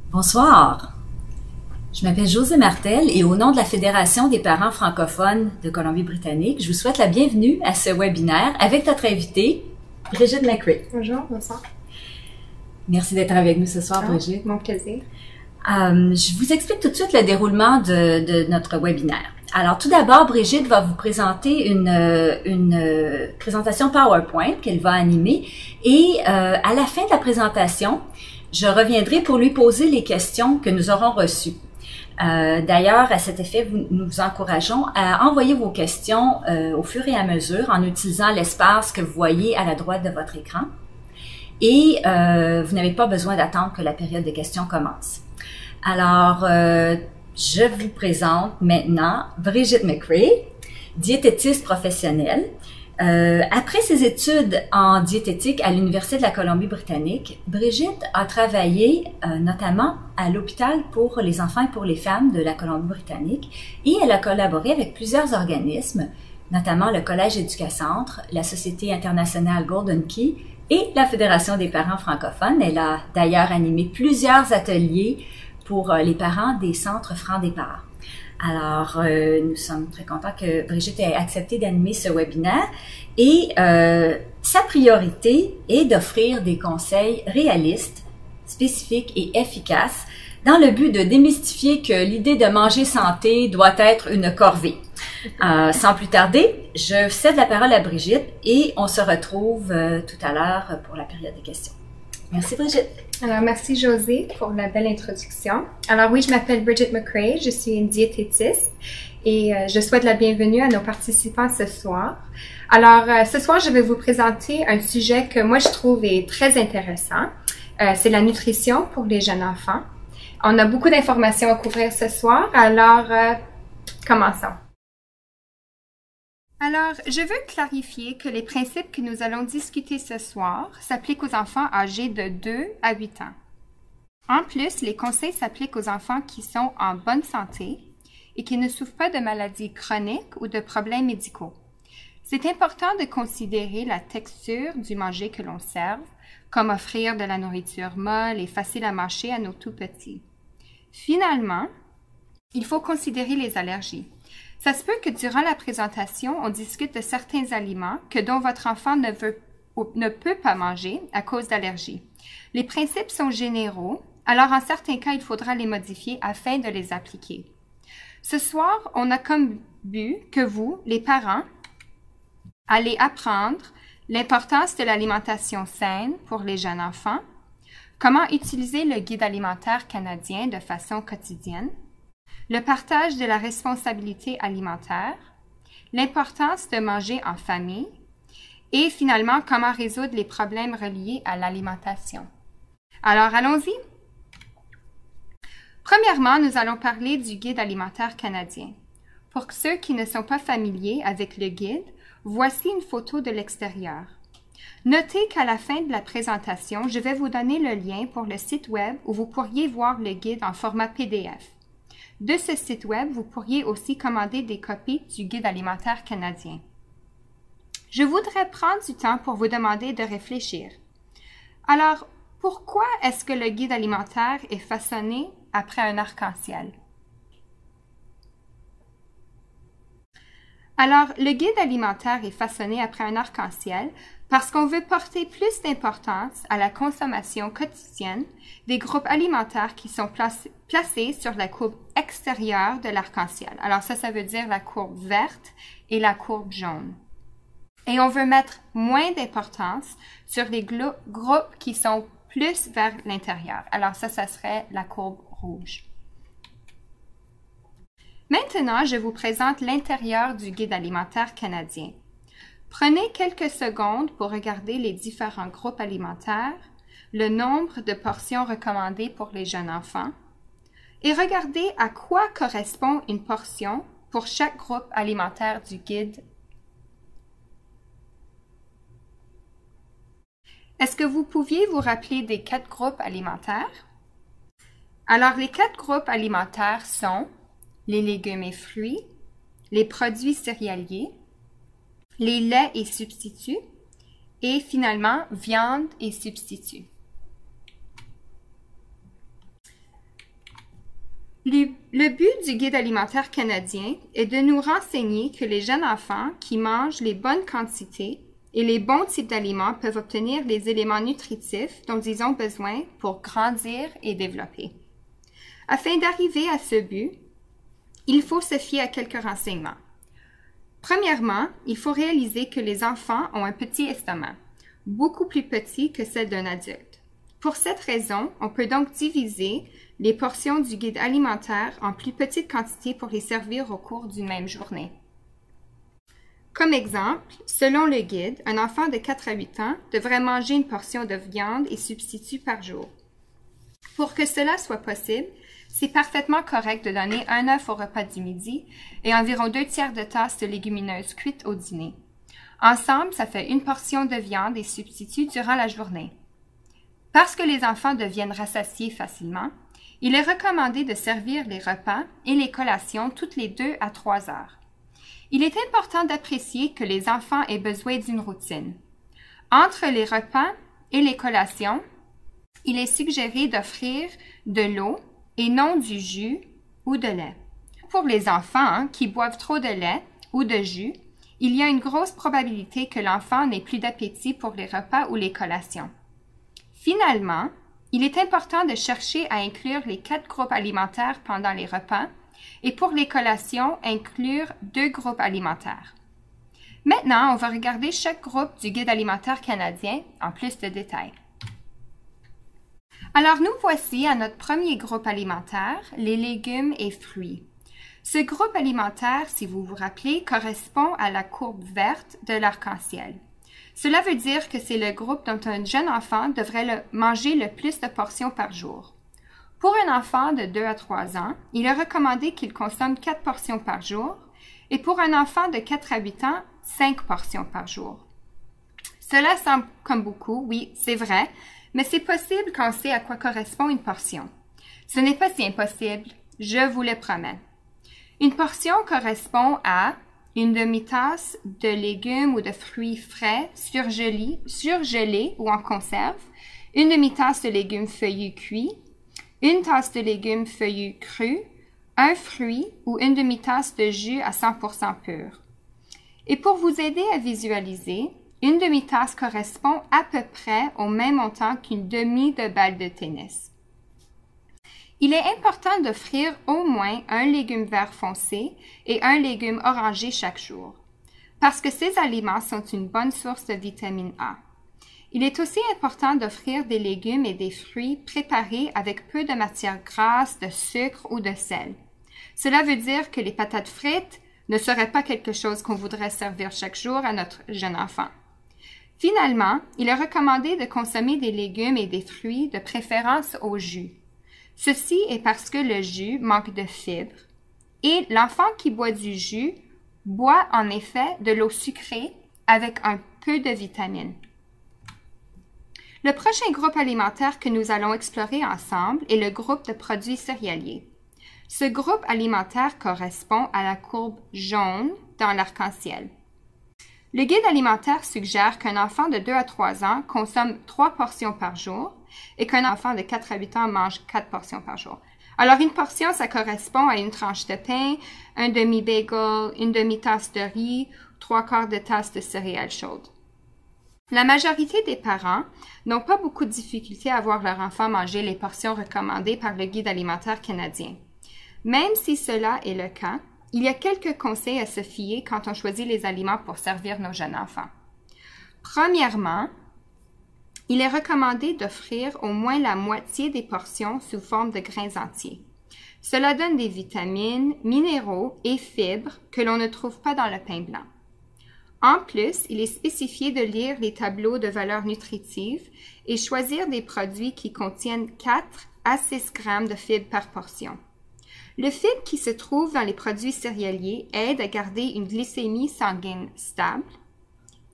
Bonsoir. Je m'appelle Josée Martel et au nom de la Fédération des parents francophones de Colombie-Britannique, je vous souhaite la bienvenue à ce webinaire avec notre invitée, Brigitte McRae. Bonjour, bonsoir. Merci d'être avec nous ce soir, Brigitte. Mon plaisir. Je vous explique tout de suite le déroulement de notre webinaire. Alors, tout d'abord, Brigitte va vous présenter une présentation PowerPoint qu'elle va animer et à la fin de la présentation, je reviendrai pour lui poser les questions que nous aurons reçues. D'ailleurs, à cet effet, nous vous encourageons à envoyer vos questions au fur et à mesure en utilisant l'espace que vous voyez à la droite de votre écran. Et vous n'avez pas besoin d'attendre que la période de questions commence. Alors, je vous présente maintenant Brigitte McRae, diététiste professionnelle. Après ses études en diététique à l'Université de la Colombie-Britannique, Brigitte a travaillé notamment à l'hôpital pour les enfants et pour les femmes de la Colombie-Britannique et elle a collaboré avec plusieurs organismes, notamment le Collège Éducacentre, la Société internationale Golden Key et la Fédération des parents francophones. Elle a d'ailleurs animé plusieurs ateliers pour les parents des centres Franc-Départ. Alors, nous sommes très contents que Brigitte ait accepté d'animer ce webinaire et sa priorité est d'offrir des conseils réalistes, spécifiques et efficaces dans le but de démystifier que l'idée de manger santé doit être une corvée. Sans plus tarder, je cède la parole à Brigitte et on se retrouve tout à l'heure pour la période de questions. Merci Brigitte. Alors, merci Josée pour la belle introduction. Alors oui, je m'appelle Brigitte McRae, je suis une diététiste et je souhaite la bienvenue à nos participants ce soir. Alors, ce soir, je vais vous présenter un sujet que moi je trouve est très intéressant. C'est la nutrition pour les jeunes enfants. On a beaucoup d'informations à couvrir ce soir, alors commençons. Alors, je veux clarifier que les principes que nous allons discuter ce soir s'appliquent aux enfants âgés de 2 à 8 ans. En plus, les conseils s'appliquent aux enfants qui sont en bonne santé et qui ne souffrent pas de maladies chroniques ou de problèmes médicaux. C'est important de considérer la texture du manger que l'on serve, comme offrir de la nourriture molle et facile à mâcher à nos tout-petits. Finalement, il faut considérer les allergies. Ça se peut que durant la présentation, on discute de certains aliments dont votre enfant ne peut pas manger à cause d'allergies. Les principes sont généraux, alors en certains cas, il faudra les modifier afin de les appliquer. Ce soir, on a comme but que vous, les parents, allez apprendre l'importance de l'alimentation saine pour les jeunes enfants, comment utiliser le guide alimentaire canadien de façon quotidienne, le partage de la responsabilité alimentaire, l'importance de manger en famille et finalement comment résoudre les problèmes reliés à l'alimentation. Alors allons-y. Premièrement, nous allons parler du guide alimentaire canadien. Pour ceux qui ne sont pas familiers avec le guide, voici une photo de l'extérieur. Notez qu'à la fin de la présentation, je vais vous donner le lien pour le site web où vous pourriez voir le guide en format PDF. De ce site web, vous pourriez aussi commander des copies du guide alimentaire canadien. Je voudrais prendre du temps pour vous demander de réfléchir. Alors, pourquoi est-ce que le guide alimentaire est façonné après un arc-en-ciel? Alors, le guide alimentaire est façonné après un arc-en-ciel parce qu'on veut porter plus d'importance à la consommation quotidienne des groupes alimentaires qui sont placés sur la courbe extérieure de l'arc-en-ciel. Alors ça veut dire la courbe verte et la courbe jaune. Et on veut mettre moins d'importance sur les groupes qui sont plus vers l'intérieur. Alors ça serait la courbe rouge. Maintenant, je vous présente l'intérieur du guide alimentaire canadien. Prenez quelques secondes pour regarder les différents groupes alimentaires, le nombre de portions recommandées pour les jeunes enfants et regardez à quoi correspond une portion pour chaque groupe alimentaire du guide. Est-ce que vous pouviez vous rappeler des 4 groupes alimentaires? Alors, les 4 groupes alimentaires sont les légumes et fruits, les produits céréaliers, les laits et substituts, et finalement, viande et substituts. Le but du Guide alimentaire canadien est de nous renseigner que les jeunes enfants qui mangent les bonnes quantités et les bons types d'aliments peuvent obtenir les éléments nutritifs dont ils ont besoin pour grandir et développer. Afin d'arriver à ce but, il faut se fier à quelques renseignements. Premièrement, il faut réaliser que les enfants ont un petit estomac, beaucoup plus petit que celle d'un adulte. Pour cette raison, on peut donc diviser les portions du guide alimentaire en plus petites quantités pour les servir au cours d'une même journée. Comme exemple, selon le guide, un enfant de 4 à 8 ans devrait manger une portion de viande et substituts par jour. Pour que cela soit possible, c'est parfaitement correct de donner un œuf au repas du midi et environ 2/3 de tasses de légumineuses cuites au dîner. Ensemble, ça fait une portion de viande et substituts durant la journée. Parce que les enfants deviennent rassasiés facilement, il est recommandé de servir les repas et les collations toutes les 2 à 3 heures. Il est important d'apprécier que les enfants aient besoin d'une routine. Entre les repas et les collations, il est suggéré d'offrir de l'eau et non du jus ou de lait. Pour les enfants qui boivent trop de lait ou de jus, il y a une grosse probabilité que l'enfant n'ait plus d'appétit pour les repas ou les collations. Finalement, il est important de chercher à inclure les 4 groupes alimentaires pendant les repas et pour les collations, inclure 2 groupes alimentaires. Maintenant, on va regarder chaque groupe du Guide alimentaire canadien en plus de détails. Alors, nous voici à notre premier groupe alimentaire, les légumes et fruits. Ce groupe alimentaire, si vous vous rappelez, correspond à la courbe verte de l'arc-en-ciel. Cela veut dire que c'est le groupe dont un jeune enfant devrait manger le plus de portions par jour. Pour un enfant de 2 à 3 ans, il est recommandé qu'il consomme 4 portions par jour et pour un enfant de 4 à 8 ans, 5 portions par jour. Cela semble comme beaucoup, oui, c'est vrai, mais c'est possible quand on sait à quoi correspond une portion. Ce n'est pas si impossible, je vous le promets. Une portion correspond à une demi-tasse de légumes ou de fruits frais surgelés ou en conserve, une demi-tasse de légumes feuillus cuits, une tasse de légumes feuillus crus, un fruit ou une demi-tasse de jus à 100% pur. Et pour vous aider à visualiser, une demi-tasse correspond à peu près au même montant qu'une demi de balle de tennis. Il est important d'offrir au moins un légume vert foncé et un légume orangé chaque jour, parce que ces aliments sont une bonne source de vitamine A. Il est aussi important d'offrir des légumes et des fruits préparés avec peu de matière grasse, de sucre ou de sel. Cela veut dire que les patates frites ne seraient pas quelque chose qu'on voudrait servir chaque jour à notre jeune enfant. Finalement, il est recommandé de consommer des légumes et des fruits de préférence au jus. Ceci est parce que le jus manque de fibres et l'enfant qui boit du jus boit en effet de l'eau sucrée avec un peu de vitamines. Le prochain groupe alimentaire que nous allons explorer ensemble est le groupe de produits céréaliers. Ce groupe alimentaire correspond à la courbe jaune dans l'arc-en-ciel. Le guide alimentaire suggère qu'un enfant de 2 à 3 ans consomme 3 portions par jour et qu'un enfant de 4 à 8 ans mange 4 portions par jour. Alors, une portion, ça correspond à une tranche de pain, un demi-bagel, une demi-tasse de riz, 3/4 de tasse de céréales chaudes. La majorité des parents n'ont pas beaucoup de difficultés à voir leur enfant manger les portions recommandées par le Guide alimentaire canadien. Même si cela est le cas, il y a quelques conseils à se fier quand on choisit les aliments pour servir nos jeunes enfants. Premièrement, il est recommandé d'offrir au moins la moitié des portions sous forme de grains entiers. Cela donne des vitamines, minéraux et fibres que l'on ne trouve pas dans le pain blanc. En plus, il est spécifié de lire les tableaux de valeur nutritive et choisir des produits qui contiennent 4 à 6 grammes de fibres par portion. Le fibre qui se trouve dans les produits céréaliers aide à garder une glycémie sanguine stable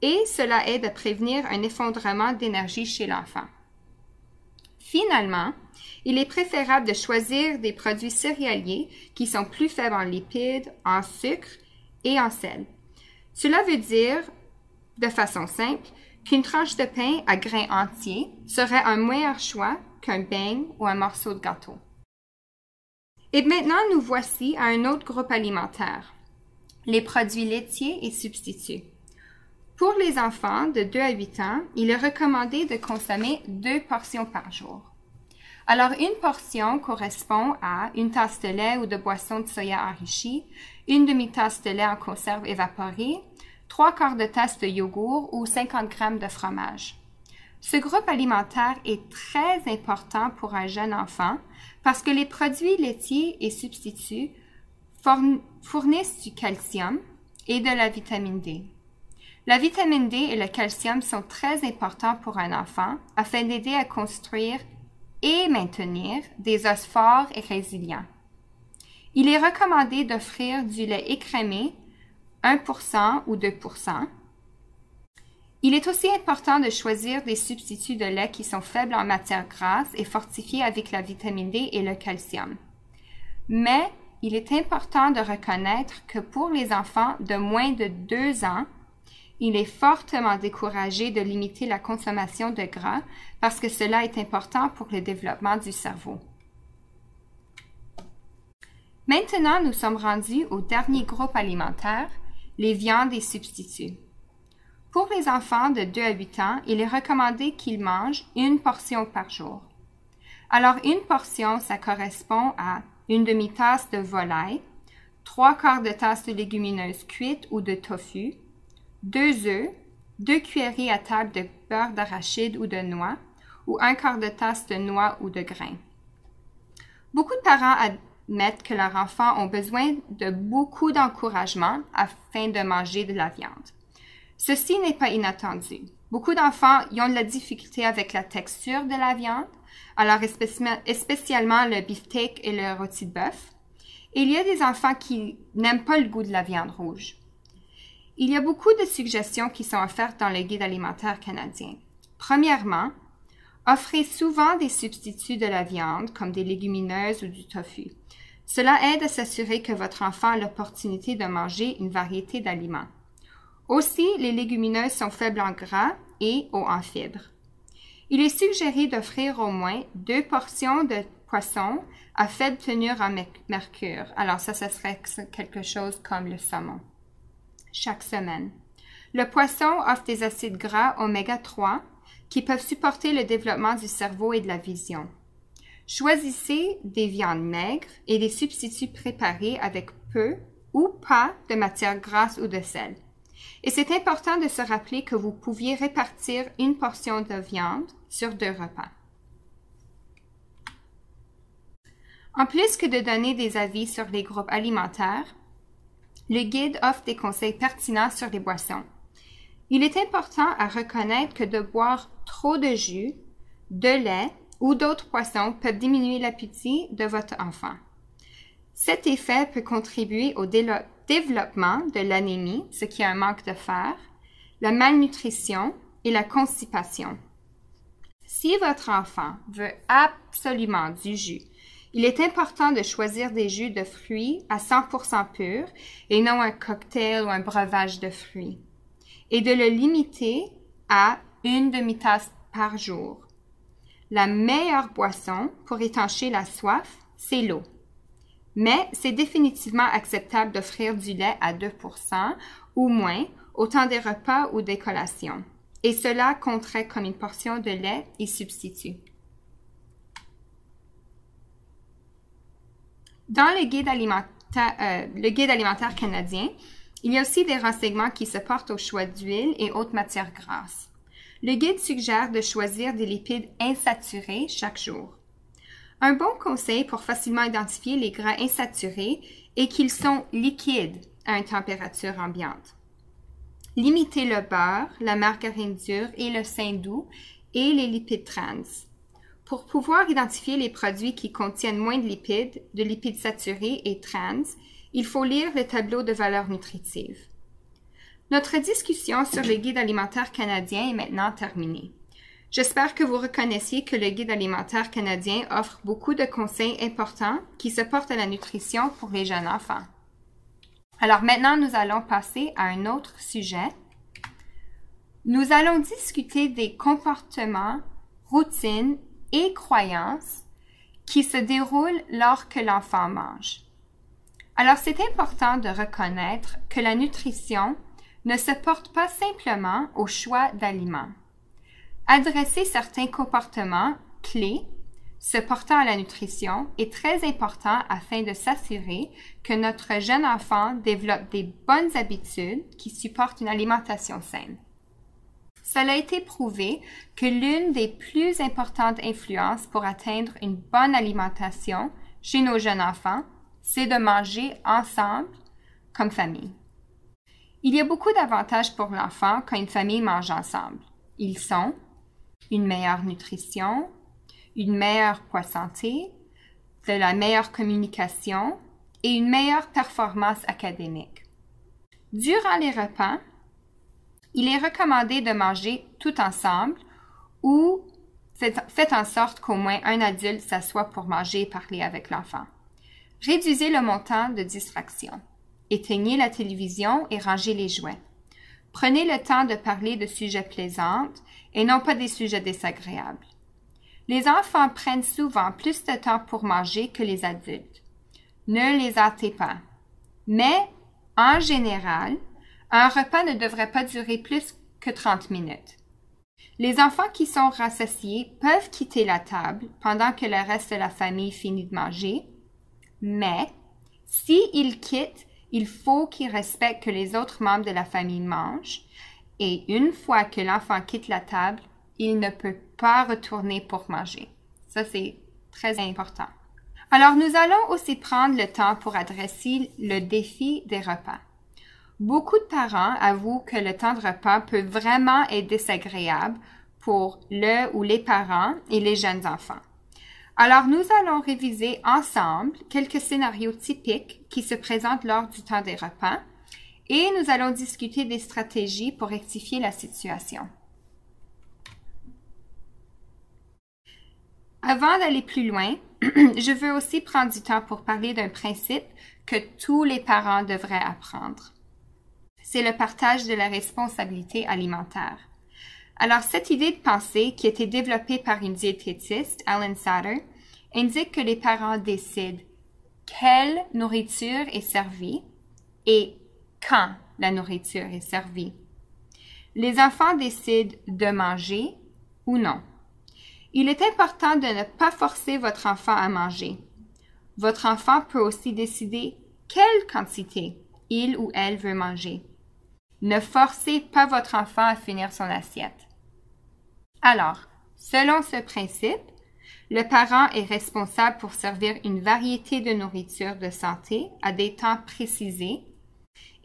et cela aide à prévenir un effondrement d'énergie chez l'enfant. Finalement, il est préférable de choisir des produits céréaliers qui sont plus faibles en lipides, en sucre et en sel. Cela veut dire, de façon simple, qu'une tranche de pain à grains entiers serait un meilleur choix qu'un beigne ou un morceau de gâteau. Et maintenant, nous voici à un autre groupe alimentaire, les produits laitiers et substituts. Pour les enfants de 2 à 8 ans, il est recommandé de consommer 2 portions par jour. Alors, une portion correspond à une tasse de lait ou de boisson de soya enrichie, une demi-tasse de lait en conserve évaporée, 3/4 de tasse de yogourt ou 50 g de fromage. Ce groupe alimentaire est très important pour un jeune enfant parce que les produits laitiers et substituts fournissent du calcium et de la vitamine D. La vitamine D et le calcium sont très importants pour un enfant afin d'aider à construire et maintenir des os forts et résilients. Il est recommandé d'offrir du lait écrémé 1% ou 2%. Il est aussi important de choisir des substituts de lait qui sont faibles en matière grasse et fortifiés avec la vitamine D et le calcium. Mais il est important de reconnaître que pour les enfants de moins de 2 ans, il est fortement découragé de limiter la consommation de gras parce que cela est important pour le développement du cerveau. Maintenant, nous sommes rendus au dernier groupe alimentaire, les viandes et substituts. Pour les enfants de 2 à 8 ans, il est recommandé qu'ils mangent 1 portion par jour. Alors, 1 portion, ça correspond à une demi-tasse de volaille, 3/4 de tasse de légumineuses cuites ou de tofu, 2 œufs, 2 cuillerées à table de beurre d'arachide ou de noix, ou 1/4 de tasse de noix ou de grains. Beaucoup de parents admettent que leurs enfants ont besoin de beaucoup d'encouragement afin de manger de la viande. Ceci n'est pas inattendu. Beaucoup d'enfants y ont de la difficulté avec la texture de la viande, alors spécialement le beefsteak et le rôti de bœuf. Et il y a des enfants qui n'aiment pas le goût de la viande rouge. Il y a beaucoup de suggestions qui sont offertes dans le Guide alimentaire canadien. Premièrement, offrez souvent des substituts de la viande, comme des légumineuses ou du tofu. Cela aide à s'assurer que votre enfant a l'opportunité de manger une variété d'aliments. Aussi, les légumineuses sont faibles en gras et hauts en fibres. Il est suggéré d'offrir au moins 2 portions de poisson à faible teneur en mercure. Alors ça serait quelque chose comme le saumon. Chaque semaine. Le poisson offre des acides gras oméga 3 qui peuvent supporter le développement du cerveau et de la vision. Choisissez des viandes maigres et des substituts préparés avec peu ou pas de matière grasse ou de sel. Et c'est important de se rappeler que vous pouviez répartir 1 portion de viande sur 2 repas. En plus que de donner des avis sur les groupes alimentaires, le guide offre des conseils pertinents sur les boissons. Il est important à reconnaître que de boire trop de jus, de lait ou d'autres boissons peuvent diminuer l'appétit de votre enfant. Cet effet peut contribuer au développement de l'anémie, ce qui est un manque de fer, la malnutrition et la constipation. Si votre enfant veut absolument du jus, il est important de choisir des jus de fruits à 100% purs et non un cocktail ou un breuvage de fruits, et de le limiter à 1 demi-tasse par jour. La meilleure boisson pour étancher la soif, c'est l'eau. Mais c'est définitivement acceptable d'offrir du lait à 2% ou moins au temps des repas ou des collations. Et cela compterait comme une portion de lait et substitut. Dans le guide alimentaire canadien, il y a aussi des renseignements qui se portent au choix d'huile et autres matières grasses. Le guide suggère de choisir des lipides insaturés chaque jour. Un bon conseil pour facilement identifier les gras insaturés est qu'ils sont liquides à une température ambiante. Limitez le beurre, la margarine dure et le sein doux et les lipides trans. Pour pouvoir identifier les produits qui contiennent moins de lipides saturés et trans, il faut lire le tableau de valeurs nutritives. Notre discussion sur le guide alimentaire canadien est maintenant terminée. J'espère que vous reconnaissiez que le guide alimentaire canadien offre beaucoup de conseils importants qui se portent à la nutrition pour les jeunes enfants. Alors maintenant, nous allons passer à un autre sujet. Nous allons discuter des comportements, routines et croyances qui se déroule lorsque l'enfant mange. Alors, c'est important de reconnaître que la nutrition ne se porte pas simplement au choix d'aliments. Adresser certains comportements clés se portant à la nutrition est très important afin de s'assurer que notre jeune enfant développe des bonnes habitudes qui supportent une alimentation saine. Cela a été prouvé que l'une des plus importantes influences pour atteindre une bonne alimentation chez nos jeunes enfants, c'est de manger ensemble comme famille. Il y a beaucoup d'avantages pour l'enfant quand une famille mange ensemble. Ils sont une meilleure nutrition, une meilleure poids santé, de la meilleure communication et une meilleure performance académique. Durant les repas, il est recommandé de manger tout ensemble ou faites en sorte qu'au moins un adulte s'assoie pour manger et parler avec l'enfant. Réduisez le montant de distraction. Éteignez la télévision et rangez les jouets. Prenez le temps de parler de sujets plaisants et non pas des sujets désagréables. Les enfants prennent souvent plus de temps pour manger que les adultes. Ne les hâtez pas. Mais, en général, un repas ne devrait pas durer plus que 30 minutes. Les enfants qui sont rassasiés peuvent quitter la table pendant que le reste de la famille finit de manger, mais s'ils quittent, il faut qu'ils respectent que les autres membres de la famille mangent et une fois que l'enfant quitte la table, il ne peut pas retourner pour manger. Ça, c'est très important. Alors, nous allons aussi prendre le temps pour adresser le défi des repas. Beaucoup de parents avouent que le temps de repas peut vraiment être désagréable pour le ou les parents et les jeunes enfants. Alors, nous allons réviser ensemble quelques scénarios typiques qui se présentent lors du temps des repas et nous allons discuter des stratégies pour rectifier la situation. Avant d'aller plus loin, je veux aussi prendre du temps pour parler d'un principe que tous les parents devraient apprendre. C'est le partage de la responsabilité alimentaire. Alors, cette idée de pensée qui a été développée par une diététiste, Ellen Satter, indique que les parents décident quelle nourriture est servie et quand la nourriture est servie. Les enfants décident de manger ou non. Il est important de ne pas forcer votre enfant à manger. Votre enfant peut aussi décider quelle quantité il ou elle veut manger. Ne forcez pas votre enfant à finir son assiette. Alors, selon ce principe, le parent est responsable pour servir une variété de nourriture de santé à des temps précisés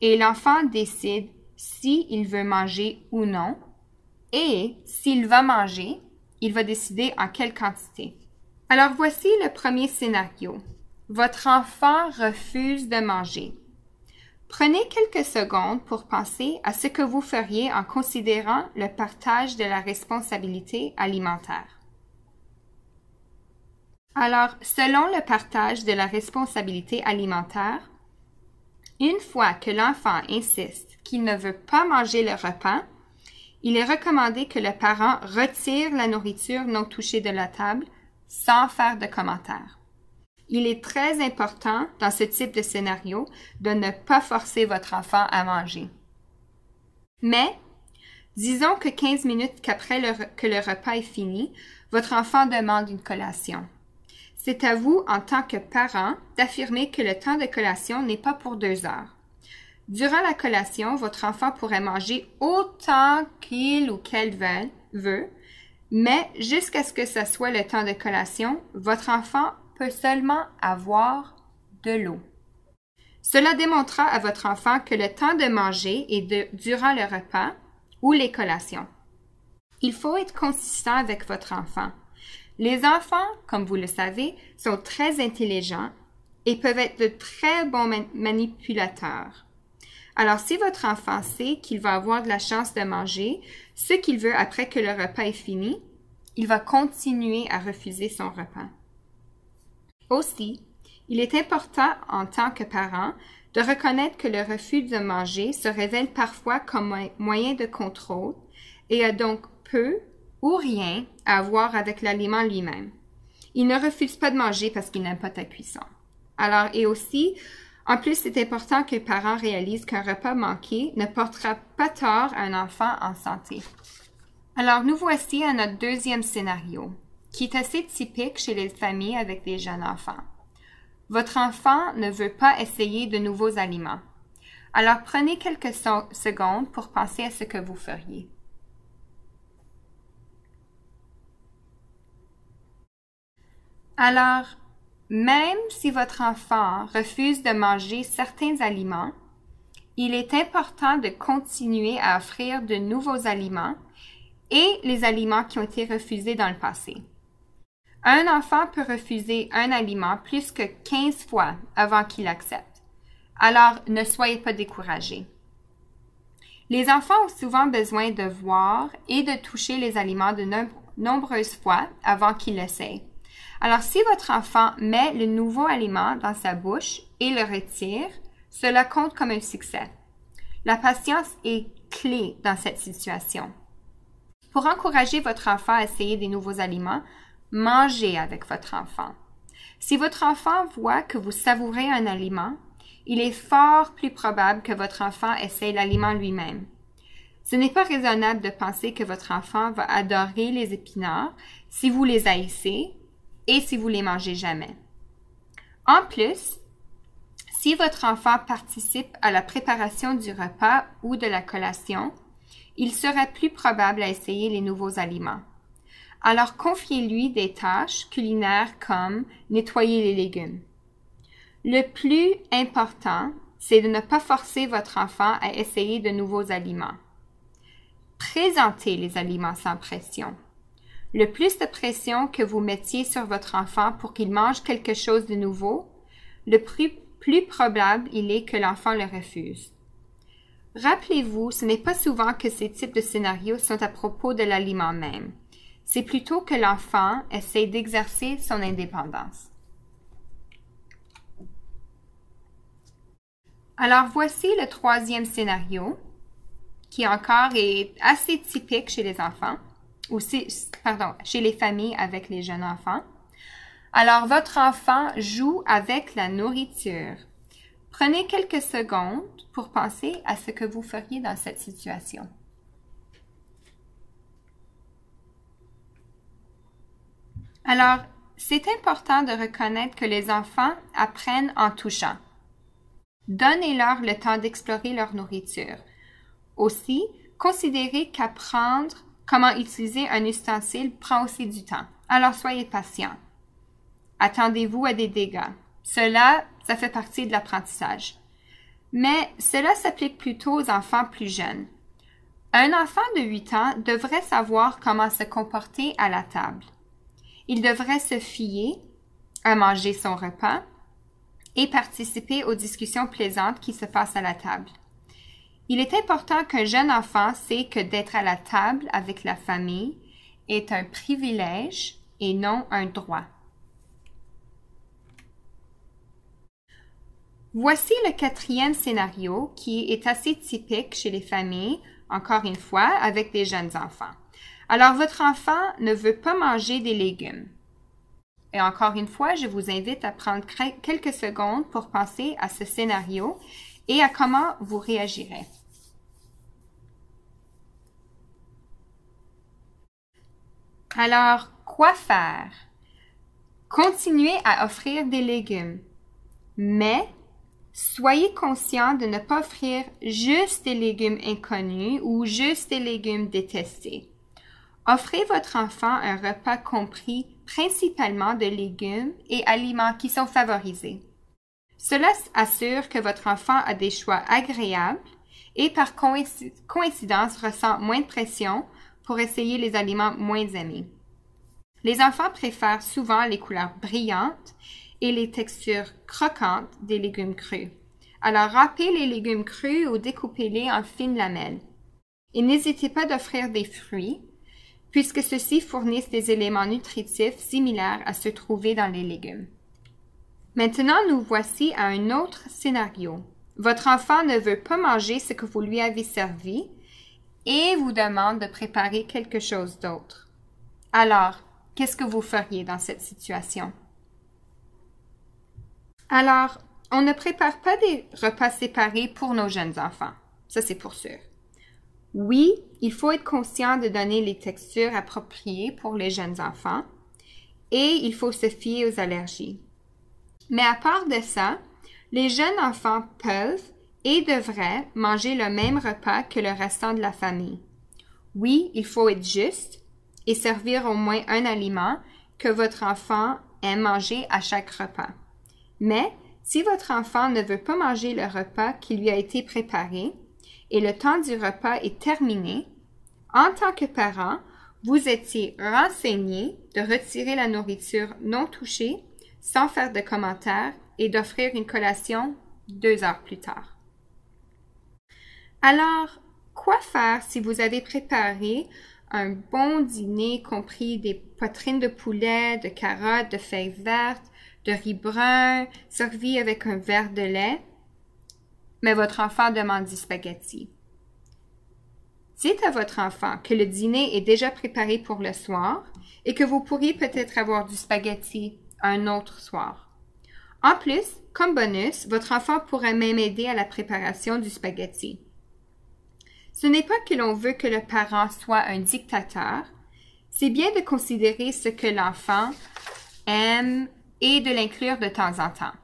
et l'enfant décide s'il veut manger ou non et s'il va manger, il va décider en quelle quantité. Alors voici le premier scénario. Votre enfant refuse de manger. Prenez quelques secondes pour penser à ce que vous feriez en considérant le partage de la responsabilité alimentaire. Alors, selon le partage de la responsabilité alimentaire, une fois que l'enfant insiste qu'il ne veut pas manger le repas, il est recommandé que le parent retire la nourriture non touchée de la table sans faire de commentaires. Il est très important dans ce type de scénario de ne pas forcer votre enfant à manger. Mais, disons que 15 minutes qu'après que le repas est fini, votre enfant demande une collation. C'est à vous, en tant que parent, d'affirmer que le temps de collation n'est pas pour 2 heures. Durant la collation, votre enfant pourrait manger autant qu'il ou qu'elle veut, mais jusqu'à ce que ce soit le temps de collation, votre enfant peut seulement avoir de l'eau. Cela démontrera à votre enfant que le temps de manger est durant le repas ou les collations. Il faut être consistant avec votre enfant. Les enfants, comme vous le savez, sont très intelligents et peuvent être de très bons manipulateurs. Alors, si votre enfant sait qu'il va avoir de la chance de manger ce qu'il veut après que le repas est fini, il va continuer à refuser son repas. Aussi, il est important en tant que parent de reconnaître que le refus de manger se révèle parfois comme un moyen de contrôle et a donc peu ou rien à voir avec l'aliment lui-même. Il ne refuse pas de manger parce qu'il n'aime pas ta cuisson. Alors, et aussi, en plus, c'est important que les parents réalisent qu'un repas manqué ne portera pas tort à un enfant en santé. Alors, nous voici à notre deuxième scénario, qui est assez typique chez les familles avec des jeunes enfants. Votre enfant ne veut pas essayer de nouveaux aliments. Alors, prenez quelques secondes pour penser à ce que vous feriez. Alors, même si votre enfant refuse de manger certains aliments, il est important de continuer à offrir de nouveaux aliments et les aliments qui ont été refusés dans le passé. Un enfant peut refuser un aliment plus que 15 fois avant qu'il accepte. Alors, ne soyez pas découragés. Les enfants ont souvent besoin de voir et de toucher les aliments de nombreuses fois avant qu'ils l'essayent. Alors, si votre enfant met le nouveau aliment dans sa bouche et le retire, cela compte comme un succès. La patience est clé dans cette situation. Pour encourager votre enfant à essayer des nouveaux aliments, mangez avec votre enfant. Si votre enfant voit que vous savourez un aliment, il est fort plus probable que votre enfant essaye l'aliment lui-même. Ce n'est pas raisonnable de penser que votre enfant va adorer les épinards si vous les haïssez et si vous les mangez jamais. En plus, si votre enfant participe à la préparation du repas ou de la collation, il sera plus probable à essayer les nouveaux aliments. Alors confiez-lui des tâches culinaires comme nettoyer les légumes. Le plus important, c'est de ne pas forcer votre enfant à essayer de nouveaux aliments. Présentez les aliments sans pression. Le plus de pression que vous mettiez sur votre enfant pour qu'il mange quelque chose de nouveau, le plus probable il est que l'enfant le refuse. Rappelez-vous, ce n'est pas souvent que ces types de scénarios sont à propos de l'aliment même. C'est plutôt que l'enfant essaie d'exercer son indépendance. Alors voici le troisième scénario, qui encore est assez typique chez les enfants, chez les familles avec les jeunes enfants. Alors votre enfant joue avec la nourriture. Prenez quelques secondes pour penser à ce que vous feriez dans cette situation. Alors, c'est important de reconnaître que les enfants apprennent en touchant. Donnez-leur le temps d'explorer leur nourriture. Aussi, considérez qu'apprendre comment utiliser un ustensile prend aussi du temps. Alors, soyez patient. Attendez-vous à des dégâts. Ça fait partie de l'apprentissage. Mais cela s'applique plutôt aux enfants plus jeunes. Un enfant de 8 ans devrait savoir comment se comporter à la table. Il devrait se fier à manger son repas et participer aux discussions plaisantes qui se passent à la table. Il est important qu'un jeune enfant sait que d'être à la table avec la famille est un privilège et non un droit. Voici le quatrième scénario qui est assez typique chez les familles, encore une fois, avec des jeunes enfants. Alors, votre enfant ne veut pas manger des légumes. Et encore une fois, je vous invite à prendre quelques secondes pour penser à ce scénario et à comment vous réagirez. Alors, quoi faire? Continuez à offrir des légumes, mais soyez conscient de ne pas offrir juste des légumes inconnus ou juste des légumes détestés. Offrez votre enfant un repas compris principalement de légumes et aliments qui sont favorisés. Cela assure que votre enfant a des choix agréables et par coïncidence ressent moins de pression pour essayer les aliments moins aimés. Les enfants préfèrent souvent les couleurs brillantes et les textures croquantes des légumes crus. Alors râpez les légumes crus ou découpez-les en fines lamelles. Et n'hésitez pas d'offrir des fruits, puisque ceux-ci fournissent des éléments nutritifs similaires à ceux trouvés dans les légumes. Maintenant, nous voici à un autre scénario. Votre enfant ne veut pas manger ce que vous lui avez servi et vous demande de préparer quelque chose d'autre. Alors, qu'est-ce que vous feriez dans cette situation? Alors, on ne prépare pas des repas séparés pour nos jeunes enfants. Ça, c'est pour sûr. Oui, il faut être conscient de donner les textures appropriées pour les jeunes enfants et il faut se fier aux allergies. Mais à part de ça, les jeunes enfants peuvent et devraient manger le même repas que le restant de la famille. Oui, il faut être juste et servir au moins un aliment que votre enfant aime manger à chaque repas. Mais si votre enfant ne veut pas manger le repas qui lui a été préparé et le temps du repas est terminé, en tant que parent, vous étiez renseigné de retirer la nourriture non touchée sans faire de commentaires et d'offrir une collation 2 heures plus tard. Alors, quoi faire si vous avez préparé un bon dîner compris des poitrines de poulet, de carottes, de feuilles vertes, de riz brun, servi avec un verre de lait, mais votre enfant demande du spaghetti? Dites à votre enfant que le dîner est déjà préparé pour le soir et que vous pourriez peut-être avoir du spaghetti un autre soir. En plus, comme bonus, votre enfant pourrait même aider à la préparation du spaghetti. Ce n'est pas que l'on veut que le parent soit un dictateur, c'est bien de considérer ce que l'enfant aime et de l'inclure de temps en temps.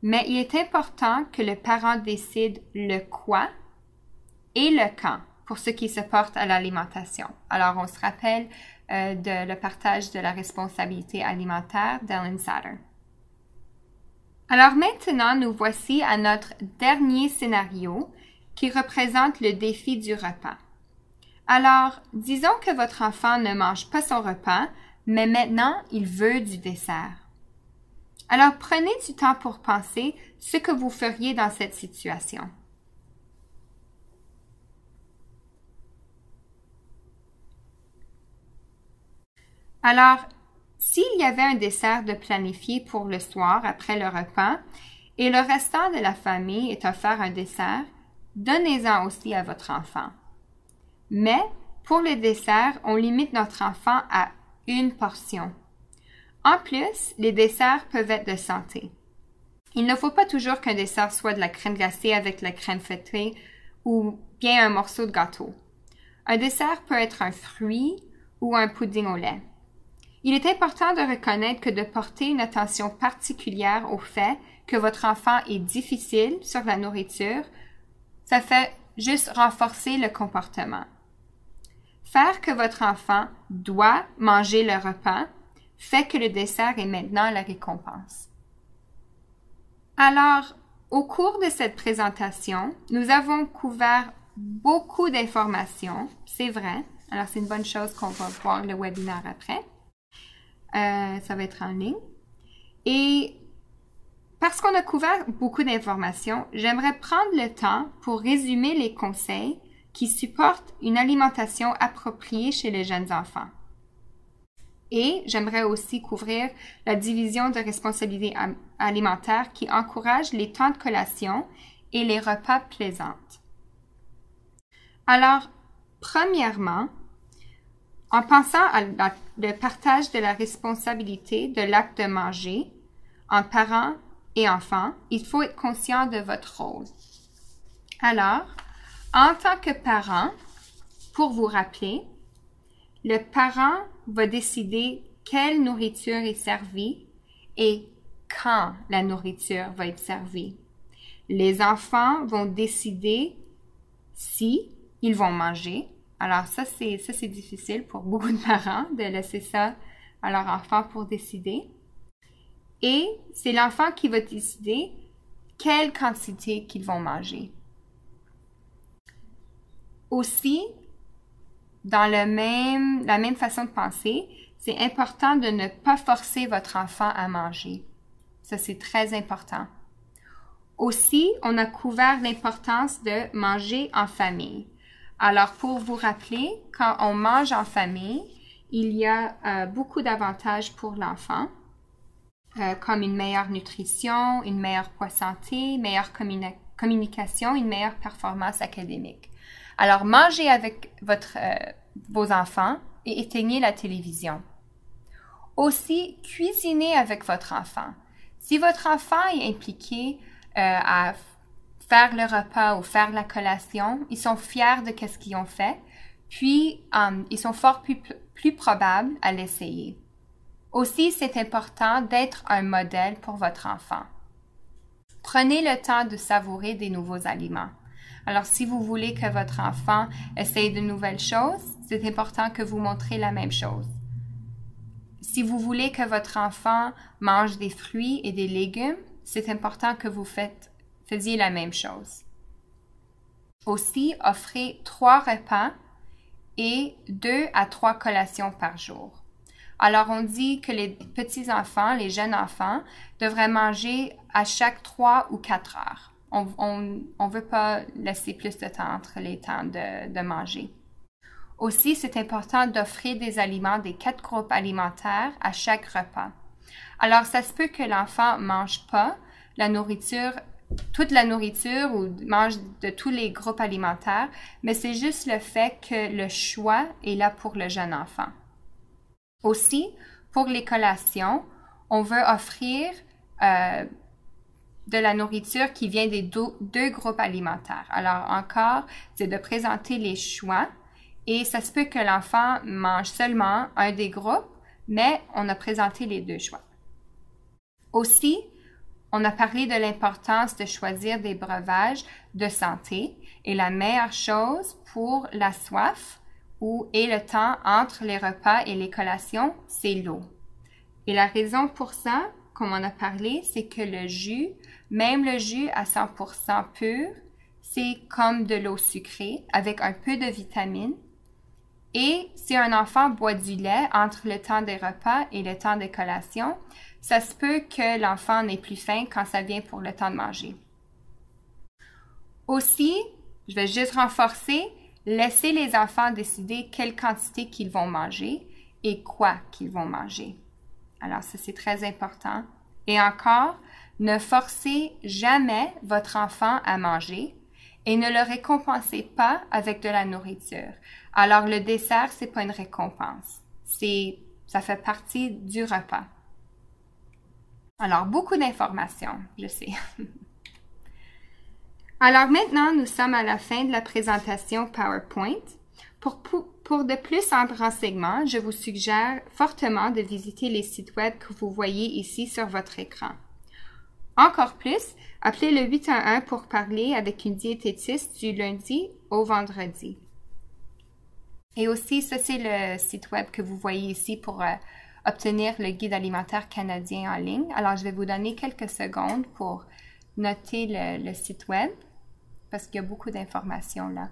Mais il est important que le parent décide le quoi et le quand pour ce qui se porte à l'alimentation. Alors, on se rappelle de le partage de la responsabilité alimentaire d'Ellen Satter. Alors maintenant, nous voici à notre dernier scénario qui représente le défi du repas. Alors, disons que votre enfant ne mange pas son repas, mais maintenant, il veut du dessert. Alors, prenez du temps pour penser ce que vous feriez dans cette situation. Alors, s'il y avait un dessert de planifié pour le soir après le repas et le restant de la famille est offert un dessert, donnez-en aussi à votre enfant. Mais pour le dessert, on limite notre enfant à une portion. En plus, les desserts peuvent être de santé. Il ne faut pas toujours qu'un dessert soit de la crème glacée avec la crème feuilletée ou bien un morceau de gâteau. Un dessert peut être un fruit ou un pudding au lait. Il est important de reconnaître que de porter une attention particulière au fait que votre enfant est difficile sur la nourriture, ça fait juste renforcer le comportement. Faire que votre enfant doit manger le repas fait que le dessert est maintenant la récompense. Alors, au cours de cette présentation, nous avons couvert beaucoup d'informations, c'est vrai. Alors, c'est une bonne chose qu'on va voir le webinaire après. Ça va être en ligne. Et parce qu'on a couvert beaucoup d'informations, j'aimerais prendre le temps pour résumer les conseils qui supportent une alimentation appropriée chez les jeunes enfants. Et j'aimerais aussi couvrir la division de responsabilités alimentaires qui encourage les temps de collation et les repas plaisantes. Alors, premièrement, en pensant le partage de la responsabilité de l'acte de manger entre parents et enfants, il faut être conscient de votre rôle. Alors, en tant que parent, pour vous rappeler, le parent va décider quelle nourriture est servie et quand la nourriture va être servie. Les enfants vont décider si ils vont manger. Alors ça c'est difficile pour beaucoup de parents de laisser ça à leur enfant pour décider. Et c'est l'enfant qui va décider quelle quantité qu'ils vont manger. Aussi, dans la même façon de penser, c'est important de ne pas forcer votre enfant à manger. Ça, c'est très important. Aussi, on a couvert l'importance de manger en famille. Alors, pour vous rappeler, quand on mange en famille, il y a beaucoup d'avantages pour l'enfant, comme une meilleure nutrition, une meilleure poids santé, meilleure communication, une meilleure performance académique. Alors, mangez avec vos enfants et éteignez la télévision. Aussi, cuisinez avec votre enfant. Si votre enfant est impliqué à faire le repas ou faire la collation, ils sont fiers de ce qu'ils ont fait, puis ils sont fort plus probables à l'essayer. Aussi, c'est important d'être un modèle pour votre enfant. Prenez le temps de savourer des nouveaux aliments. Alors, si vous voulez que votre enfant essaye de nouvelles choses, c'est important que vous montrez la même chose. Si vous voulez que votre enfant mange des fruits et des légumes, c'est important que vous faisiez la même chose. Aussi, offrez 3 repas et 2 à 3 collations par jour. Alors, on dit que les petits-enfants, les jeunes enfants, devraient manger à chaque 3 ou 4 heures. On ne veut pas laisser plus de temps entre les temps de manger. Aussi, c'est important d'offrir des aliments des 4 groupes alimentaires à chaque repas. Alors, ça se peut que l'enfant ne mange pas toute la nourriture ou mange de tous les groupes alimentaires, mais c'est juste le fait que le choix est là pour le jeune enfant. Aussi, pour les collations, on veut offrir de la nourriture qui vient des 2 groupes alimentaires. Alors encore, c'est de présenter les choix et ça se peut que l'enfant mange seulement un des groupes, mais on a présenté les 2 choix. Aussi, on a parlé de l'importance de choisir des breuvages de santé et la meilleure chose pour la soif et le temps entre les repas et les collations, c'est l'eau. Et la raison pour ça, comme on a parlé, c'est que le jus, même le jus à 100% pur, c'est comme de l'eau sucrée avec un peu de vitamines. Et si un enfant boit du lait entre le temps des repas et le temps des collations, ça se peut que l'enfant n'ait plus faim quand ça vient pour le temps de manger. Aussi, je vais juste renforcer, laissez les enfants décider quelle quantité qu'ils vont manger et quoi qu'ils vont manger. Alors ça, c'est très important. Et encore, ne forcez jamais votre enfant à manger et ne le récompensez pas avec de la nourriture. Alors le dessert, c'est pas une récompense. Ça fait partie du repas. Alors, beaucoup d'informations, je sais. Alors maintenant, nous sommes à la fin de la présentation PowerPoint. Pour de plus amples renseignements, je vous suggère fortement de visiter les sites web que vous voyez ici sur votre écran. Encore plus, appelez le 811 pour parler avec une diététiste du lundi au vendredi. Et aussi, ça c'est le site web que vous voyez ici pour obtenir le guide alimentaire canadien en ligne. Alors, je vais vous donner quelques secondes pour noter le site web parce qu'il y a beaucoup d'informations là.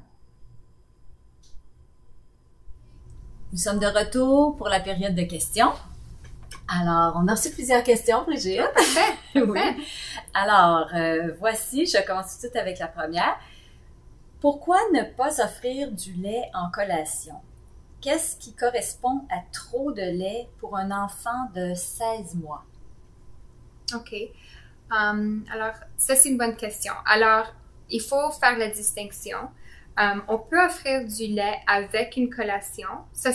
Nous sommes de retour pour la période de questions. Alors, on a reçu plusieurs questions, Brigitte. Parfait. Oui. Alors, voici, je commence tout de suite avec la première. Pourquoi ne pas offrir du lait en collation? Qu'est-ce qui correspond à trop de lait pour un enfant de 16 mois? OK. Alors, ça, c'est une bonne question. Alors, il faut faire la distinction. On peut offrir du lait avec une collation. Ça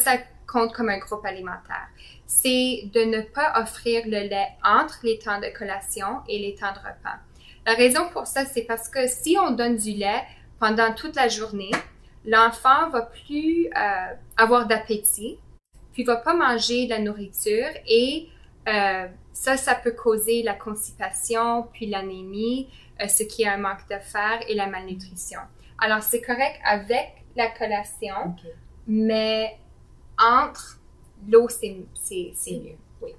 compte comme un groupe alimentaire. C'est de ne pas offrir le lait entre les temps de collation et les temps de repas. La raison pour ça, c'est parce que si on donne du lait pendant toute la journée, l'enfant va plus avoir d'appétit, puis va pas manger de la nourriture et ça peut causer la constipation, puis l'anémie, ce qui est un manque de fer et la malnutrition. Alors, c'est correct avec la collation, okay. Mais entre l'eau, c'est mieux. Oui.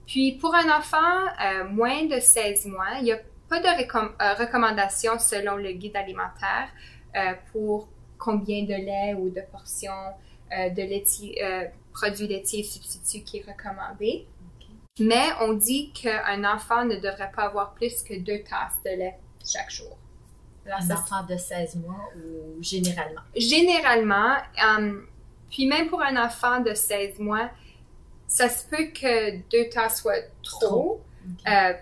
Puis, pour un enfant moins de 16 mois, il n'y a pas de recommandation selon le guide alimentaire pour combien de lait ou de portions de produits laitiers substituts qui est recommandé. Okay. Mais on dit qu'un enfant ne devrait pas avoir plus que 2 tasses de lait chaque jour. Alors, un enfant de 16 mois ou généralement? Généralement. Puis même pour un enfant de 16 mois, ça se peut que 2 tasses soient trop. Okay.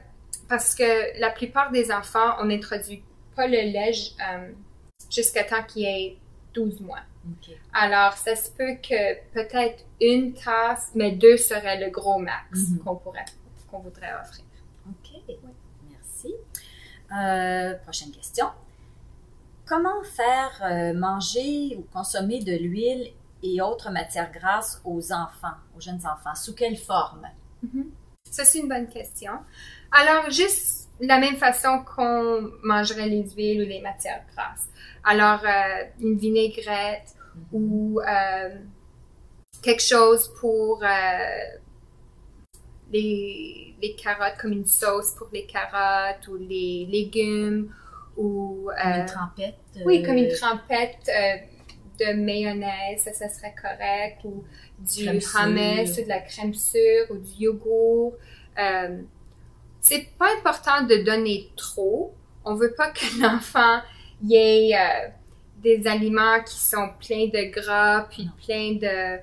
Parce que la plupart des enfants, on n'introduit pas le lait jusqu'à temps qu'il ait 12 mois. OK. Alors, ça se peut que peut-être une tasse, mais 2 serait le gros max qu'on voudrait offrir. OK. Merci. Prochaine question. Comment faire manger ou consommer de l'huile et autres matières grasses aux enfants, aux jeunes enfants? Sous quelle forme? Ça, c'est une bonne question. Alors, juste de la même façon qu'on mangerait les huiles ou les matières grasses. Alors, une vinaigrette ou quelque chose pour les carottes, comme une sauce pour les carottes ou les légumes ou... Comme une trempette? Oui, comme une trempette de mayonnaise, ça serait correct, ou du hummus, ou de la crème sûre, ou du yogourt. C'est pas important de donner trop. On veut pas que l'enfant y ait des aliments qui sont pleins de gras, puis plein de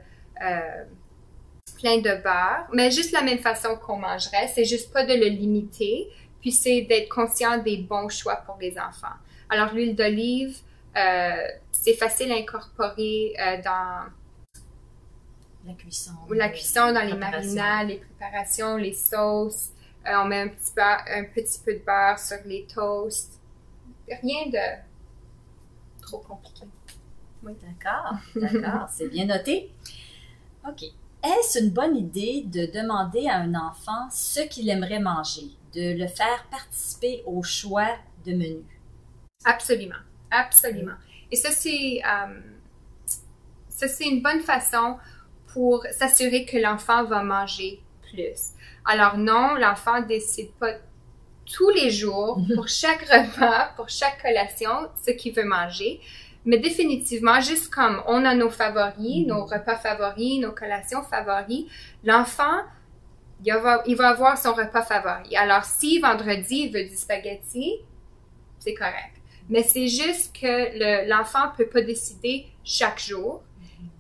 beurre, mais juste la même façon qu'on mangerait, c'est juste pas de le limiter, puis c'est d'être conscient des bons choix pour les enfants. Alors, l'huile d'olive, c'est facile à incorporer dans la cuisson, dans les marinades, les préparations, les sauces. On met un petit peu de beurre sur les toasts. Rien de trop compliqué. Oui, d'accord, c'est bien noté. OK. Est-ce une bonne idée de demander à un enfant ce qu'il aimerait manger, de le faire participer au choix de menu? Absolument, absolument. Et ça, c'est une bonne façon pour s'assurer que l'enfant va manger plus. Alors non, l'enfant ne décide pas tous les jours, pour chaque repas, pour chaque collation, ce qu'il veut manger. Mais définitivement, juste comme on a nos favoris, nos repas favoris, nos collations favoris, l'enfant, il va avoir son repas favori. Alors, si vendredi, il veut du spaghetti, c'est correct. Mais c'est juste que l'enfant peut pas décider chaque jour.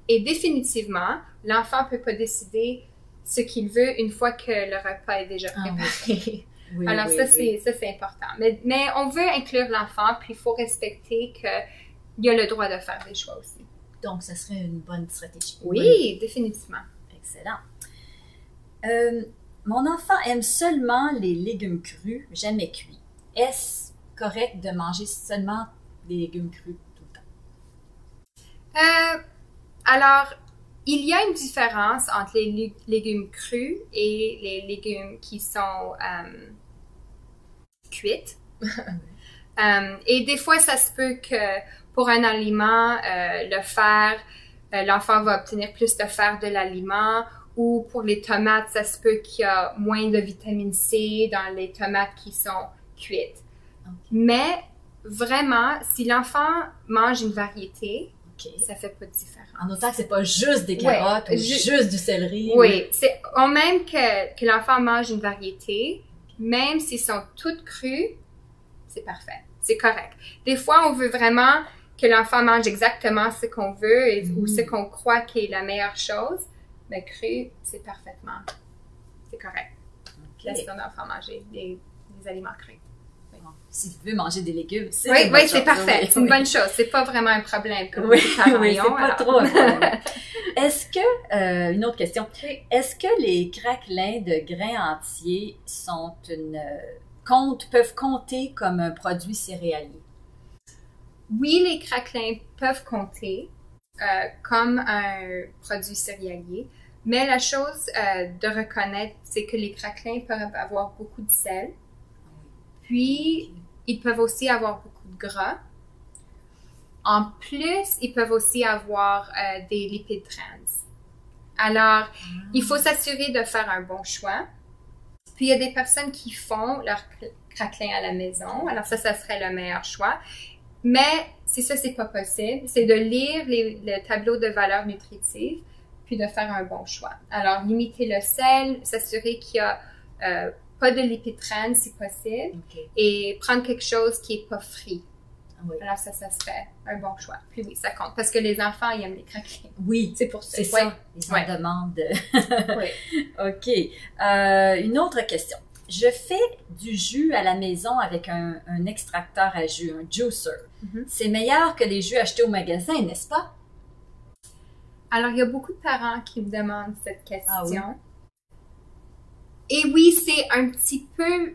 Et définitivement, l'enfant peut pas décider ce qu'il veut une fois que le repas est déjà préparé. Oui, alors, ça, c'est important. Mais on veut inclure l'enfant, puis il faut respecter qu'il a le droit de faire des choix aussi. Donc, ça serait une bonne stratégie. Oui, définitivement. Excellent. Mon enfant aime seulement les légumes crus, jamais cuits. Est-ce correct de manger seulement des légumes crus tout le temps? Alors, il y a une différence entre les légumes crus et les légumes qui sont cuits. Et des fois, ça se peut que pour un aliment, le fer, l'enfant va obtenir plus de fer de l'aliment, ou pour les tomates, ça se peut qu'il y a moins de vitamine C dans les tomates qui sont cuites. Okay. Mais vraiment, si l'enfant mange une variété, ça fait pas de différence. En autant que c'est pas juste des carottes ou juste du céleri. Oui, c'est même que l'enfant mange une variété, même s'ils sont toutes crues, c'est parfait, c'est correct. Des fois, on veut vraiment que l'enfant mange exactement ce qu'on veut ou ce qu'on croit qui est la meilleure chose, mais cru, c'est correct. Laisse ton enfant manger des aliments crus. Si tu veux manger des légumes, c'est c'est parfait. C'est une bonne chose. C'est pas vraiment un problème comme c'est pas trop un problème. Est-ce que, une autre question, est-ce que les craquelins de grains entiers peuvent compter comme un produit céréalier? Oui, les craquelins peuvent compter comme un produit céréalier, mais la chose de reconnaître, c'est que les craquelins peuvent avoir beaucoup de sel, puis ils peuvent aussi avoir beaucoup de gras. En plus, ils peuvent aussi avoir des lipides trans. Alors, il faut s'assurer de faire un bon choix. Puis, il y a des personnes qui font leur craquelin à la maison. Alors, ça serait le meilleur choix. Mais, si ça, c'est pas possible, c'est de lire le tableau de valeurs nutritives, puis de faire un bon choix. Alors, limiter le sel, s'assurer qu'il y a pas de lipides trans si possible, et prendre quelque chose qui est pas frit. Oui. Alors ça serait un bon choix. Puis oui, ça compte, parce que les enfants, ils aiment les craquelins. Oui, c'est pour ça. C'est ça, ils en demandent. OK. Une autre question. je fais du jus à la maison avec un extracteur à jus, un juicer. C'est meilleur que les jus achetés au magasin, n'est-ce pas? Alors, il y a beaucoup de parents qui me demandent cette question. Ah oui? Et oui, c'est un petit peu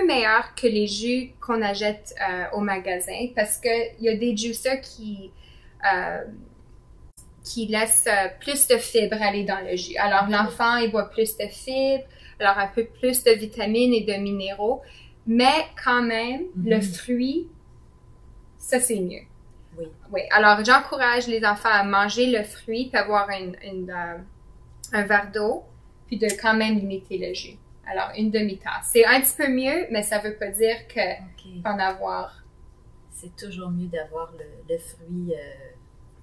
meilleur que les jus qu'on achète au magasin parce que il y a des juicers qui laissent plus de fibres aller dans le jus. Alors, l'enfant, il boit plus de fibres, alors un peu plus de vitamines et de minéraux, mais quand même, le fruit, ça, c'est mieux. Oui. Oui. Alors, j'encourage les enfants à manger le fruit puis avoir un verre d'eau, puis de quand même limiter le jus. Alors, une demi-tasse. C'est un petit peu mieux, mais ça veut pas dire que en avoir. C'est toujours mieux d'avoir le fruit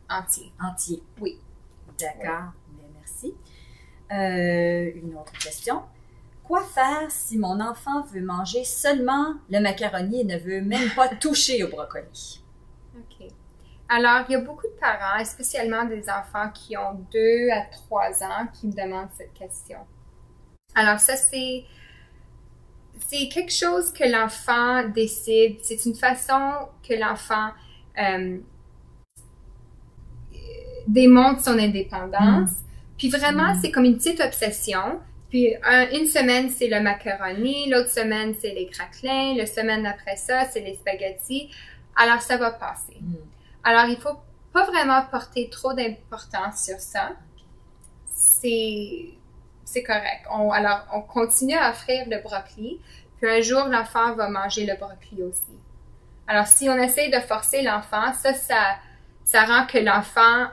entier. Oui. D'accord. Oui. Merci. Une autre question. Quoi faire si mon enfant veut manger seulement le macaroni et ne veut même pas toucher au brocoli? OK. Alors, il y a beaucoup de parents, spécialement des enfants qui ont 2 à 3 ans, qui me demandent cette question. Alors, ça, c'est quelque chose que l'enfant décide. C'est une façon que l'enfant démontre son indépendance. Puis vraiment, c'est comme une petite obsession. Puis une semaine, c'est le macaroni, l'autre semaine, c'est les craquelins, la semaine après ça, c'est les spaghettis. Alors, ça va passer. Alors, il faut pas vraiment porter trop d'importance sur ça. C'est correct. Alors, on continue à offrir le brocoli, puis un jour, l'enfant va manger le brocoli aussi. Alors, si on essaye de forcer l'enfant, ça rend que l'enfant,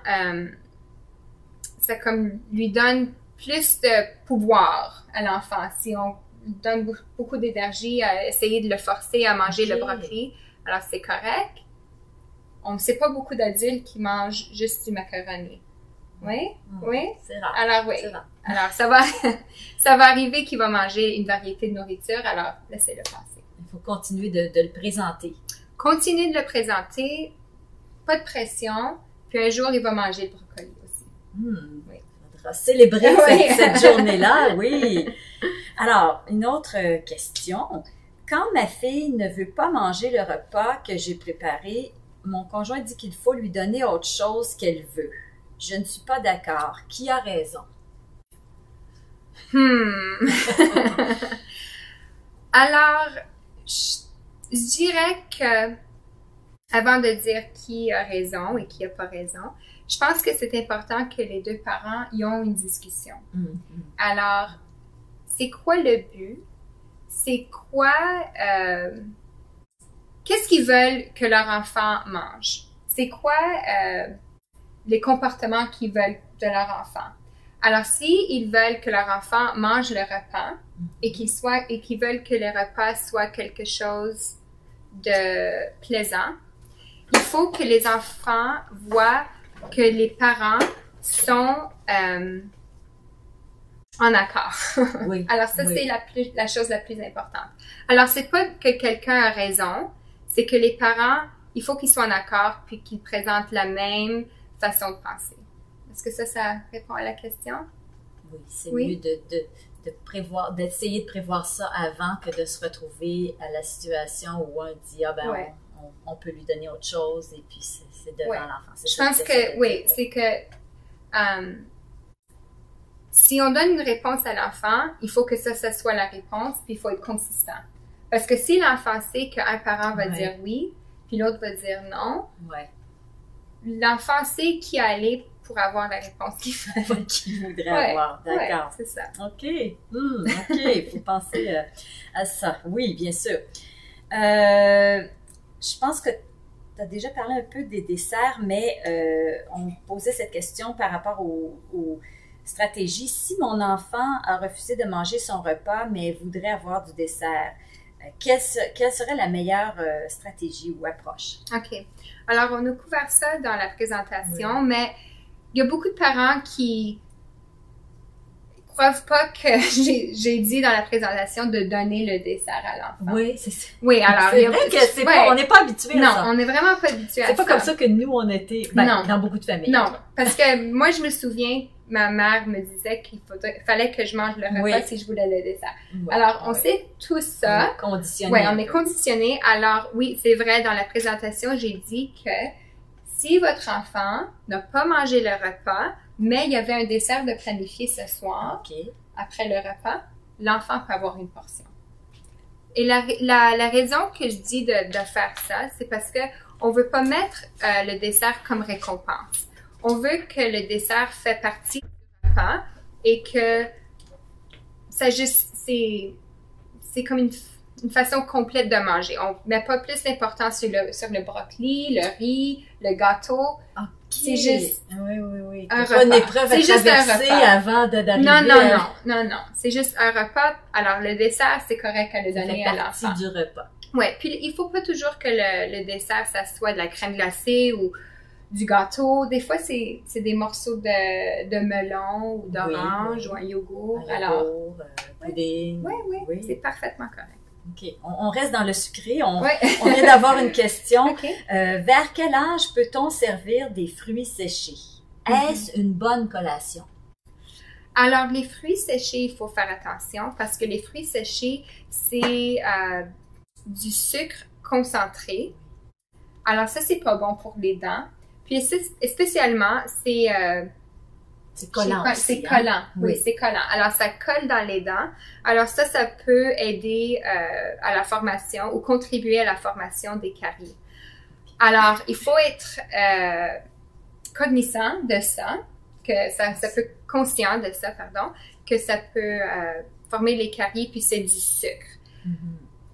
ça comme lui donne plus de pouvoir à l'enfant. Si on donne beaucoup d'énergie à essayer de le forcer à manger le brocoli, alors c'est correct. On ne sait pas beaucoup d'adultes qui mangent juste du macaroni. Oui? Oui? C'est rare. Alors, oui. C'est rare. Alors, ça va arriver qu'il va manger une variété de nourriture, alors laissez-le passer. Il faut continuer de le présenter. Continuez de le présenter, pas de pression, puis un jour, il va manger le brocoli aussi. Oui. Il faudra célébrer cette journée-là, oui. Alors, une autre question. Quand ma fille ne veut pas manger le repas que j'ai préparé, mon conjoint dit qu'il faut lui donner autre chose qu'elle veut. Je ne suis pas d'accord. Qui a raison? Alors, je dirais que, avant de dire qui a raison et qui n'a pas raison, je pense que c'est important que les deux parents y ont une discussion. Alors, c'est quoi le but? C'est quoi... qu'est-ce qu'ils veulent que leur enfant mange? C'est quoi les comportements qu'ils veulent de leur enfant? Alors, s'ils veulent que leur enfant mange le repas et qu'ils veulent que le repas soit quelque chose de plaisant, il faut que les enfants voient que les parents sont en accord. Oui. Alors, ça, c'est la chose la plus importante. Alors, c'est pas que quelqu'un a raison, c'est que les parents, il faut qu'ils soient en accord puis qu'ils présentent la même façon de penser. Est-ce que ça répond à la question? Oui, c'est mieux de prévoir, d'essayer de prévoir ça avant que de se retrouver à la situation où on dit, on peut lui donner autre chose et puis c'est devant l'enfant. Je pense que, c'est que si on donne une réponse à l'enfant, il faut que ça soit la réponse puis il faut être consistant. Parce que si l'enfant sait qu'un parent va dire oui, puis l'autre va dire non, l'enfant sait qui aller pour avoir la réponse qu'il voudrait avoir. D'accord. C'est ça. OK. OK. Il faut penser à ça. Oui, bien sûr. Je pense que tu as déjà parlé un peu des desserts, mais on posait cette question par rapport aux stratégies. Si mon enfant a refusé de manger son repas, mais voudrait avoir du dessert, quelle serait la meilleure stratégie ou approche? OK. Alors, on a couvert ça dans la présentation, mais il y a beaucoup de parents qui crois pas que j'ai dit dans la présentation de donner le dessert à l'enfant. Oui, c'est ça. Oui, alors... C'est vrai que c'est pas, on n'est pas habitué à ça. Non, on n'est vraiment pas habitué à ça. C'est pas comme ça que nous, on était dans beaucoup de familles. Non, parce que moi, je me souviens, ma mère me disait qu'il fallait que je mange le repas si je voulais le dessert. Ouais, alors, on sait tout ça. On est conditionné. Oui, on est conditionné. Alors, oui, c'est vrai, dans la présentation, j'ai dit que si votre enfant n'a pas mangé le repas, mais il y avait un dessert de planifié ce soir, après le repas, l'enfant peut avoir une portion. Et la raison que je dis de faire ça, c'est parce que on veut pas mettre le dessert comme récompense. On veut que le dessert fait partie du repas et que ça juste, c'est comme une façon complète de manger. On met pas plus d'importance sur le brocoli, le riz, le gâteau. C'est juste oui. un repas. Une épreuve à traverser avant d'arriver. Non. C'est juste un repas. Alors, le dessert, c'est correct à le donner à l'enfant. C'est partie du repas. Oui, puis il faut pas toujours que le dessert, ça soit de la crème glacée ou du gâteau. Des fois, c'est des morceaux de melon ou d'orange ou un yogourt. Alors, pudding. Oui, c'est parfaitement correct. OK. On reste dans le sucré. On vient d'avoir une question. Vers quel âge peut-on servir des fruits séchés? Est-ce une bonne collation? Alors, les fruits séchés, il faut faire attention parce que les fruits séchés, c'est du sucre concentré. Alors, ça, c'est pas bon pour les dents. Puis, spécialement, c'est collant. C'est collant. Oui, c'est collant. Alors, ça colle dans les dents. Alors, ça peut aider à la formation ou contribuer à la formation des caries. Alors, il faut être cognizant de ça, conscient de ça, que ça peut former les caries, puis c'est du sucre.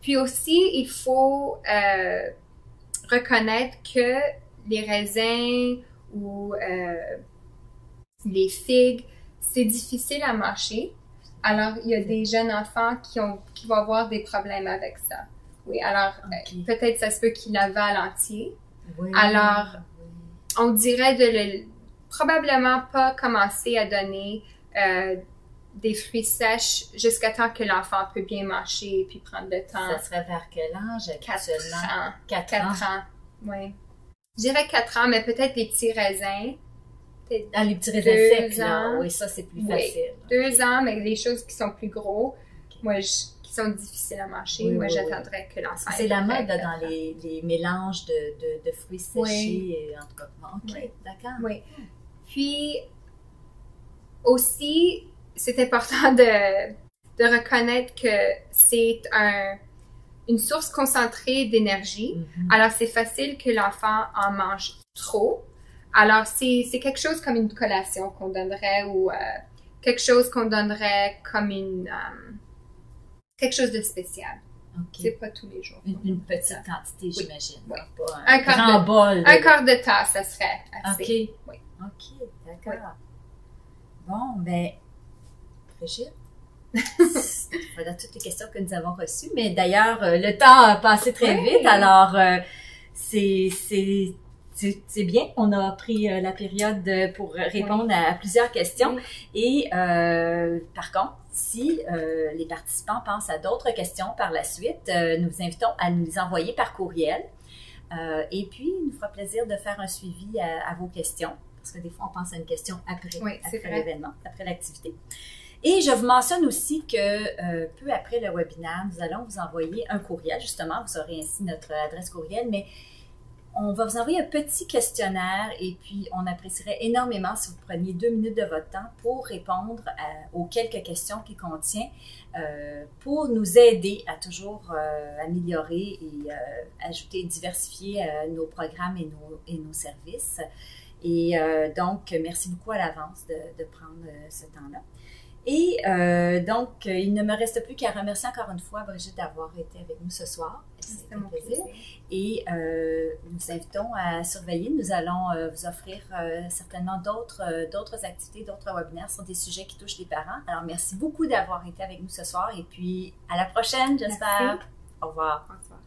Puis aussi, il faut reconnaître que les raisins ou les figues, c'est difficile à mâcher. Alors, il y a des jeunes enfants qui vont avoir des problèmes avec ça. Oui, alors, peut-être ça se peut qu'ils l'avalent entier. Alors, on dirait de probablement pas commencer à donner des fruits sèches jusqu'à temps que l'enfant peut bien mâcher et puis prendre le temps. Ça serait vers quel âge? 4 ans. 4 ans, oui. Je dirais 4 ans, mais peut-être les petits raisins. Les petits raisins secs, là. Oui, ça, c'est plus facile. 2 ans, mais les choses qui sont plus gros, qui sont difficiles à mâcher, j'attendrais que l'enfant... C'est la mode dans les mélanges de fruits séchés, en tout cas. D'accord. Oui. Puis, aussi, c'est important de reconnaître que c'est une source concentrée d'énergie. Alors, c'est facile que l'enfant en mange trop. Alors, c'est quelque chose comme une collation qu'on donnerait ou quelque chose qu'on donnerait comme quelque chose de spécial. C'est pas tous les jours. Une petite quantité, j'imagine. Pas un grand bol. Un quart de tasse, ça serait assez. OK, d'accord. Bon, ben, Brigitte, voilà toutes les questions que nous avons reçues. Mais d'ailleurs, le temps a passé très vite. Alors, c'est bien. On a pris la période pour répondre à plusieurs questions. Et par contre, si les participants pensent à d'autres questions par la suite, nous vous invitons à nous les envoyer par courriel. Et puis, il nous fera plaisir de faire un suivi à vos questions. Parce que des fois, on pense à une question après l'événement, après l'activité. Et je vous mentionne aussi que peu après le webinaire, nous allons vous envoyer un courriel. Justement, vous aurez ainsi notre adresse courriel, mais on va vous envoyer un petit questionnaire et puis on apprécierait énormément si vous preniez 2 minutes de votre temps pour répondre aux quelques questions qu'il contient pour nous aider à toujours améliorer et ajouter et diversifier nos programmes et nos services. Et donc, merci beaucoup à l'avance de prendre ce temps-là. Et donc, il ne me reste plus qu'à remercier encore une fois Brigitte d'avoir été avec nous ce soir. C'était un plaisir. Et nous vous invitons à surveiller. Nous allons vous offrir certainement d'autres activités, d'autres webinaires sur des sujets qui touchent les parents. Alors, merci beaucoup d'avoir été avec nous ce soir et puis à la prochaine, j'espère. Au revoir. Au revoir.